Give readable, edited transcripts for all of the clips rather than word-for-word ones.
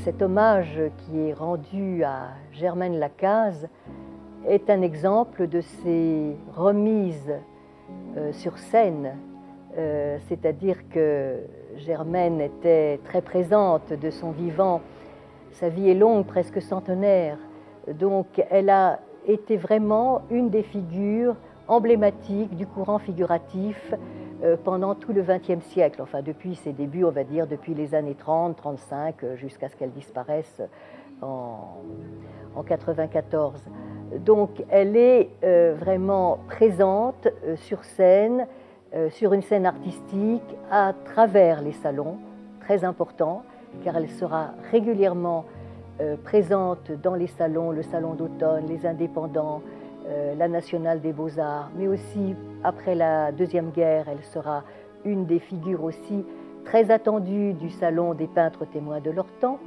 Cet hommage qui est rendu à Germaine Lacaze est un exemple de ces remises sur scène, c'est-à-dire que Germaine était très présente de son vivant. Sa vie est longue, presque centenaire, donc elle a été vraiment une des figures emblématiques du courant figuratif pendant tout le XXe siècle, enfin depuis ses débuts, on va dire depuis les années 30, 35, jusqu'à ce qu'elle disparaisse en 94. Donc elle est vraiment présente sur scène, sur une scène artistique, à travers les salons, très important, car elle sera régulièrement présente dans les salons, le Salon d'automne, les Indépendants, la Nationale des Beaux-Arts, mais aussi après la Deuxième Guerre, elle sera une des figures aussi très attendues du Salon des peintres témoins de leur temps.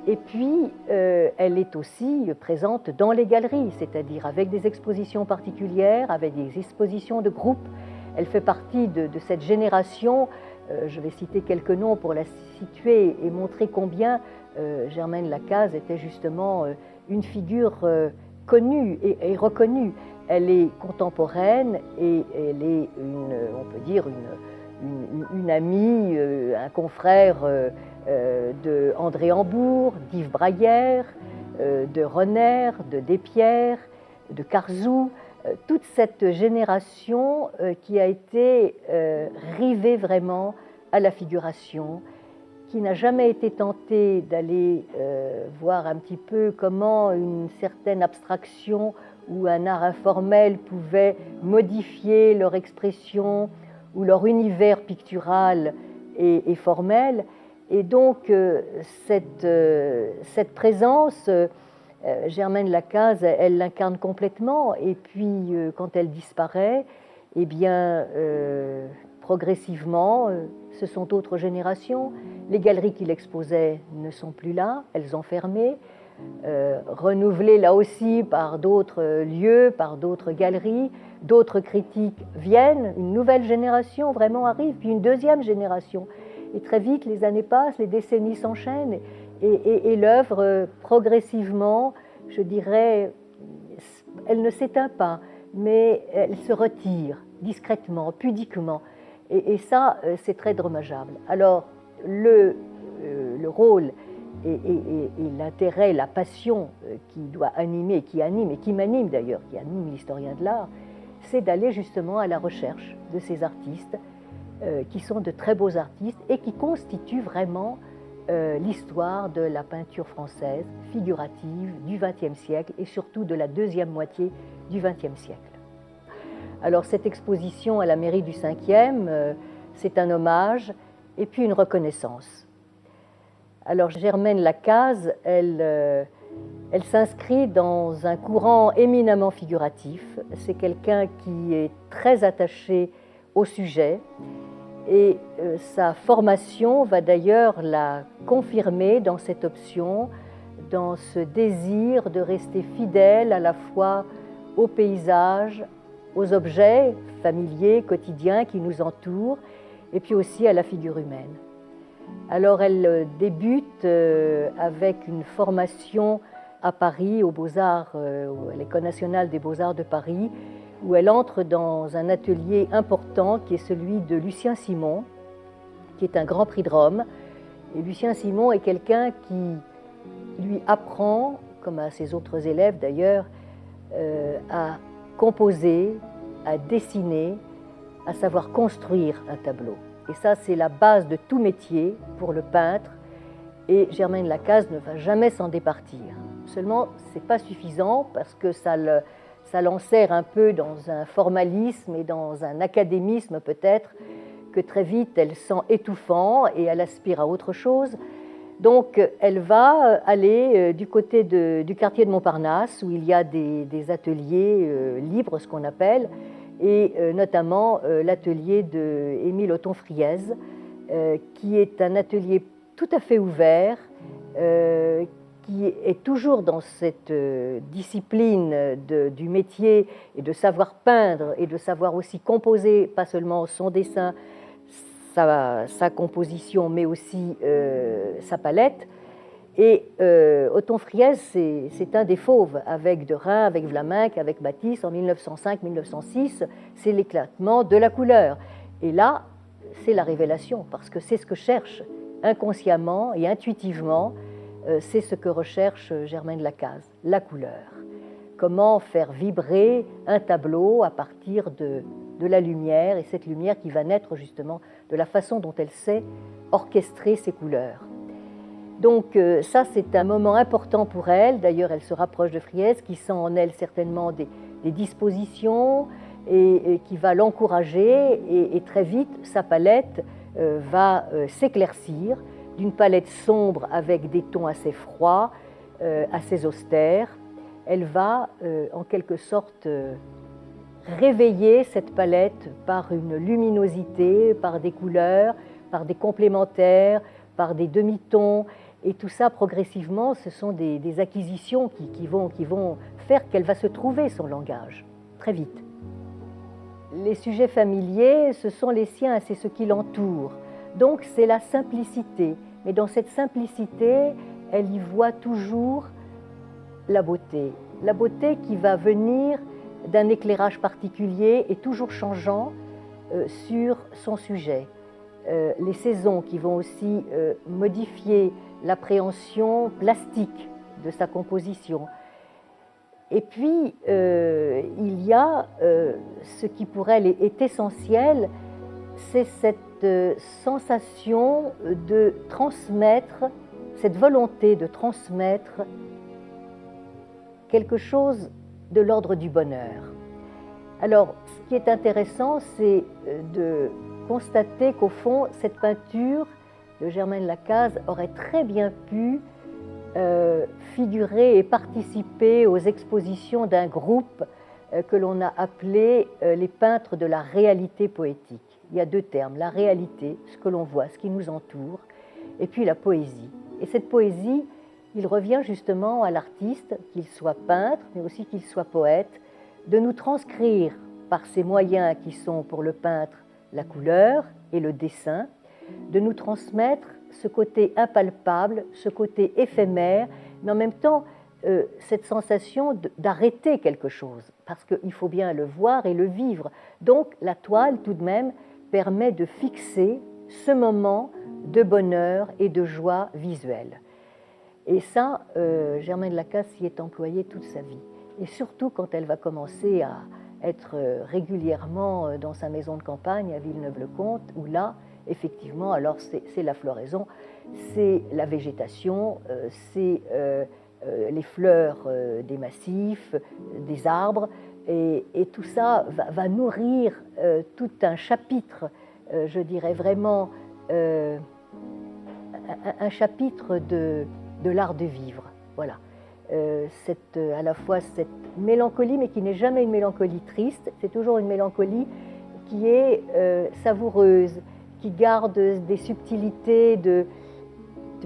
Et puis, elle est aussi présente dans les galeries, c'est-à-dire avec des expositions particulières, avec des expositions de groupe. Elle fait partie de cette génération, je vais citer quelques noms pour la situer et montrer combien Germaine Lacaze était justement une figure connue et reconnue. Elle est contemporaine et elle est, on peut dire, une amie, un confrère de André Hambourg, d'Yves Braillère, de Renner, de Despierres, de Carzou, toute cette génération qui a été rivée vraiment à la figuration, qui n'a jamais été tentée d'aller voir un petit peu comment une certaine abstraction ou un art informel pouvait modifier leur expression ou leur univers pictural et formel. Et donc cette présence, Germaine Lacaze, elle l'incarne complètement. Et puis quand elle disparaît, eh bien progressivement, ce sont d'autres générations. Les galeries qui l'exposaient ne sont plus là, elles ont fermé, renouvelées là aussi par d'autres lieux, par d'autres galeries. D'autres critiques viennent, une nouvelle génération vraiment arrive, puis une deuxième génération. Et très vite, les années passent, les décennies s'enchaînent, et l'œuvre, progressivement, je dirais, elle ne s'éteint pas, mais elle se retire discrètement, pudiquement. Et ça, c'est très dommageable. Alors, le rôle et l'intérêt, la passion qui doit animer, qui anime, et qui m'anime d'ailleurs, qui anime l'historien de l'art, c'est d'aller justement à la recherche de ces artistes qui sont de très beaux artistes et qui constituent vraiment l'histoire de la peinture française figurative du XXe siècle et surtout de la deuxième moitié du XXe siècle. Alors cette exposition à la mairie du 5e, c'est un hommage et puis une reconnaissance. Alors Germaine Lacaze, elle s'inscrit dans un courant éminemment figuratif. C'est quelqu'un qui est très attaché au sujet et sa formation va d'ailleurs la confirmer dans cette option, dans ce désir de rester fidèle à la fois au paysage, aux objets familiers, quotidiens qui nous entourent, et puis aussi à la figure humaine. Alors elle débute avec une formation à Paris, aux Beaux-Arts, à l'École nationale des Beaux-Arts de Paris, où elle entre dans un atelier important qui est celui de Lucien Simon, qui est un grand prix de Rome. Et Lucien Simon est quelqu'un qui lui apprend, comme à ses autres élèves d'ailleurs, à composer, à dessiner, à savoir construire un tableau. Et ça, c'est la base de tout métier pour le peintre. Et Germaine Lacaze ne va jamais s'en départir. Seulement, ce n'est pas suffisant parce que ça ça l'enserre un peu dans un formalisme et dans un académisme peut-être, que très vite elle sent étouffant et elle aspire à autre chose. Donc elle va aller du côté du quartier de Montparnasse, où il y a des ateliers libres, ce qu'on appelle, et notamment l'atelier d'Émile Othon-Friez, qui est un atelier tout à fait ouvert, qui est toujours dans cette discipline du métier et de savoir peindre et de savoir aussi composer, pas seulement son dessin, sa composition, mais aussi sa palette. Et Othon-Friez, c'est un des fauves, avec Derain, avec Vlaminck, avec Matisse, en 1905-1906, c'est l'éclatement de la couleur. Et là, c'est la révélation, parce que c'est ce que cherche inconsciemment et intuitivement, c'est ce que recherche Germaine Lacaze, la couleur. Comment faire vibrer un tableau à partir de la lumière, et cette lumière qui va naître justement de la façon dont elle sait orchestrer ses couleurs. Donc ça, c'est un moment important pour elle. D'ailleurs, elle se rapproche de Friez, qui sent en elle certainement des dispositions et qui va l'encourager. Et très vite, sa palette va s'éclaircir d'une palette sombre avec des tons assez froids, assez austères. Elle va en quelque sorte réveiller cette palette par une luminosité, par des couleurs, par des complémentaires, par des demi-tons. Et tout ça, progressivement, ce sont des acquisitions qui vont faire qu'elle va se trouver son langage, très vite. Les sujets familiers, ce sont les siens, c'est ce qui l'entoure. Donc c'est la simplicité. Mais dans cette simplicité, elle y voit toujours la beauté. La beauté qui va venir d'un éclairage particulier et toujours changeant sur son sujet. Les saisons qui vont aussi modifier l'appréhension plastique de sa composition. Et puis, il y a ce qui pour elle est essentiel, c'est cette sensation de transmettre, cette volonté de transmettre quelque chose de l'ordre du bonheur. Alors, ce qui est intéressant, c'est de constater qu'au fond, cette peinture de Germaine Lacaze aurait très bien pu figurer et participer aux expositions d'un groupe que l'on a appelé les peintres de la réalité poétique. Il y a deux termes, la réalité, ce que l'on voit, ce qui nous entoure, et puis la poésie. Et cette poésie, il revient justement à l'artiste, qu'il soit peintre, mais aussi qu'il soit poète, de nous transcrire par ces moyens qui sont pour le peintre la couleur et le dessin, de nous transmettre ce côté impalpable, ce côté éphémère, mais en même temps cette sensation d'arrêter quelque chose, parce qu'il faut bien le voir et le vivre. Donc la toile, tout de même, permet de fixer ce moment de bonheur et de joie visuelle. Et ça, Germaine Lacaze s'y est employée toute sa vie. Et surtout quand elle va commencer à être régulièrement dans sa maison de campagne à Villeneuve-le-Comte, où là, effectivement, alors c'est la floraison, c'est la végétation, c'est les fleurs des massifs, des arbres, et tout ça va nourrir tout un chapitre, je dirais vraiment, un chapitre de l'art de vivre. Voilà. À la fois cette mélancolie, mais qui n'est jamais une mélancolie triste, c'est toujours une mélancolie qui est savoureuse, qui garde des subtilités de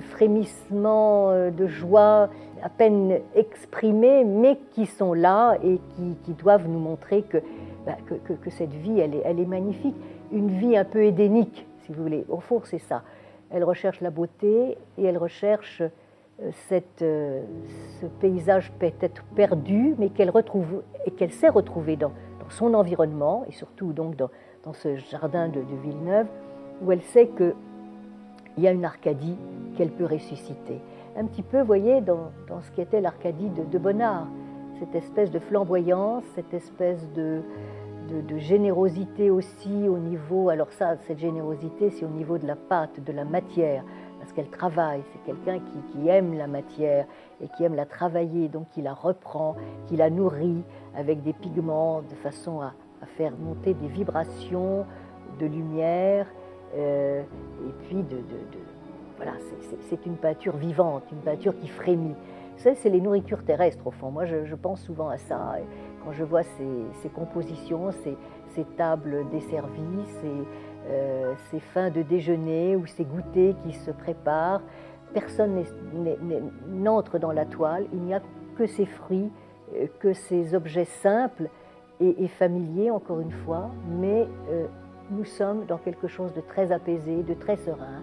frémissements, de joie à peine exprimées, mais qui sont là et qui doivent nous montrer que cette vie, elle est magnifique. Une vie un peu édénique, si vous voulez. Au fond, c'est ça. Elle recherche la beauté et elle recherche ce paysage peut-être perdu, mais qu'elle retrouve et qu'elle sait retrouver dans son environnement, et surtout donc dans ce jardin de Villeneuve, où elle sait qu'il y a une Arcadie qu'elle peut ressusciter. Un petit peu, vous voyez, dans ce qu'était l'Arcadie de Bonnard, cette espèce de flamboyance, cette espèce de générosité aussi au niveau, alors ça, cette générosité, c'est au niveau de la pâte, de la matière, parce qu'elle travaille, c'est quelqu'un qui aime la matière et qui aime la travailler, donc qui la reprend, qui la nourrit avec des pigments de façon à faire monter des vibrations de lumière, et puis voilà, c'est une peinture vivante, une peinture qui frémit. Ça, c'est les nourritures terrestres, au fond. Moi, je pense souvent à ça. Quand je vois ces compositions, ces tables desservies, ces fins de déjeuner ou ces goûters qui se préparent, personne n'entre dans la toile. Il n'y a que ces fruits, que ces objets simples et familiers, encore une fois, mais nous sommes dans quelque chose de très apaisé, de très serein,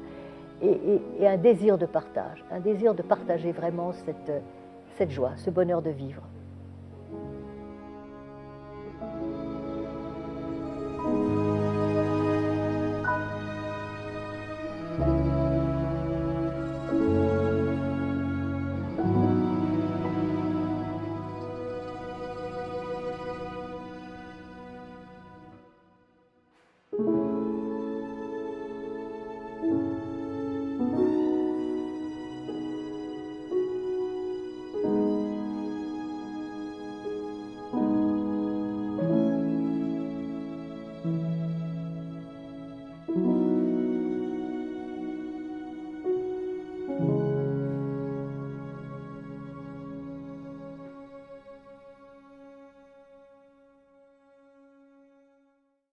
et un désir de partage, un désir de partager vraiment cette joie, ce bonheur de vivre.